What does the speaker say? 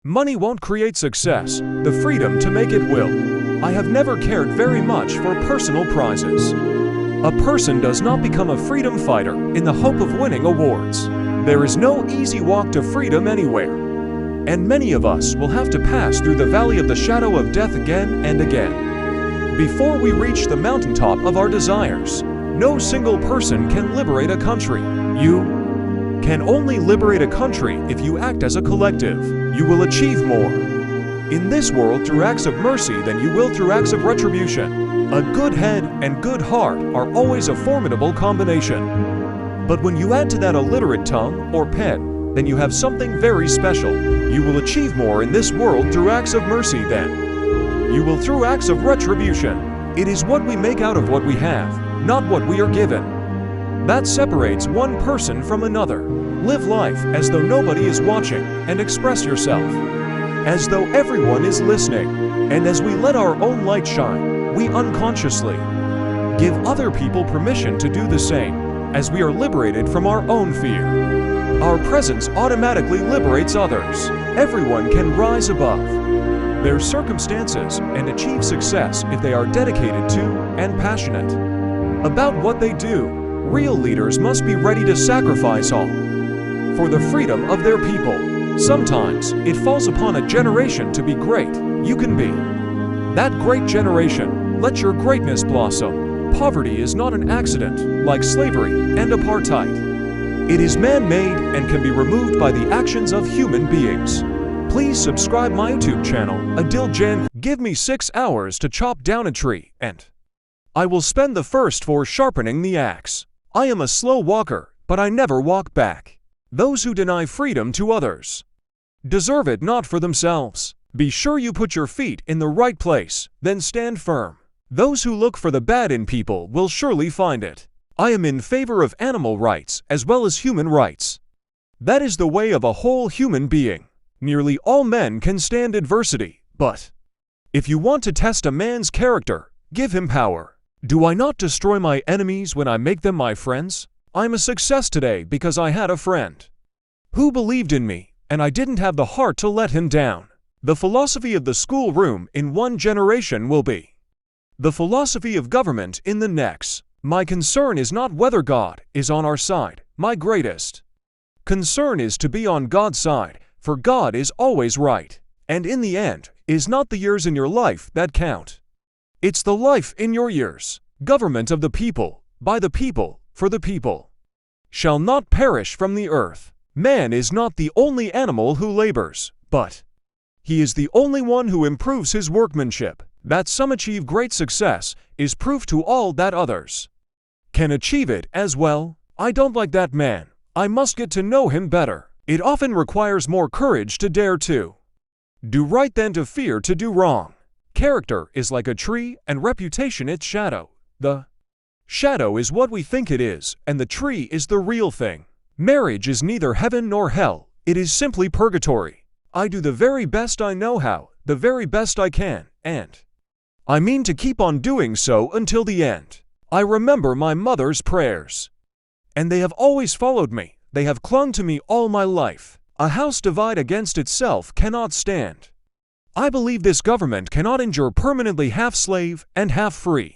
Money won't create success, the freedom to make it will. I have never cared very much for personal prizes. A person does not become a freedom fighter in the hope of winning awards. There is no easy walk to freedom anywhere. And many of us will have to pass through the valley of the shadow of death again and again. Before we reach the mountaintop of our desires, no single person can liberate a country. You can only liberate a country if you act as a collective. You will achieve more in this world through acts of mercy than you will through acts of retribution. A good head and good heart are always a formidable combination. But when you add to that a literate tongue or pen, then you have something very special. You will achieve more in this world through acts of mercy than you will through acts of retribution. It is what we make out of what we have, not what we are given, that separates one person from another. Live life as though nobody is watching and express yourself as though everyone is listening. And as we let our own light shine, we unconsciously give other people permission to do the same. As we are liberated from our own fear, our presence automatically liberates others. Everyone can rise above their circumstances and achieve success if they are dedicated to and passionate about what they do. Real leaders must be ready to sacrifice all for the freedom of their people. Sometimes it falls upon a generation to be great. You can be that great generation. Let your greatness blossom. Poverty is not an accident, like slavery and apartheid. It is man-made and can be removed by the actions of human beings. Please subscribe my YouTube channel, Adil Jan. Give me 6 hours to chop down a tree, and I will spend the first 4 sharpening the axe. I am a slow walker, but I never walk back. Those who deny freedom to others deserve it not for themselves. Be sure you put your feet in the right place, then stand firm. Those who look for the bad in people will surely find it. I am in favor of animal rights as well as human rights. That is the way of a whole human being. Nearly all men can stand adversity, but if you want to test a man's character, give him power. Do I not destroy my enemies when I make them my friends? I'm a success today because I had a friend who believed in me, and I didn't have the heart to let him down. The philosophy of the schoolroom in one generation will be the philosophy of government in the next. My concern is not whether God is on our side. My greatest concern is to be on God's side, for God is always right. And in the end, is not the years in your life that count. It's the life in your years. Government of the people, by the people, for the people, shall not perish from the earth. Man is not the only animal who labors, but he is the only one who improves his workmanship. That some achieve great success is proof to all that others can achieve it as well. I don't like that man. I must get to know him better. It often requires more courage to dare to do right than to fear to do wrong. Character is like a tree and reputation its shadow. The shadow is what we think it is, and the tree is the real thing. Marriage is neither heaven nor hell. It is simply purgatory. I do the very best I know how, the very best I can, and I mean to keep on doing so until the end. I remember my mother's prayers, and they have always followed me. They have clung to me all my life. A house divided against itself cannot stand. I believe this government cannot endure permanently half slave and half free.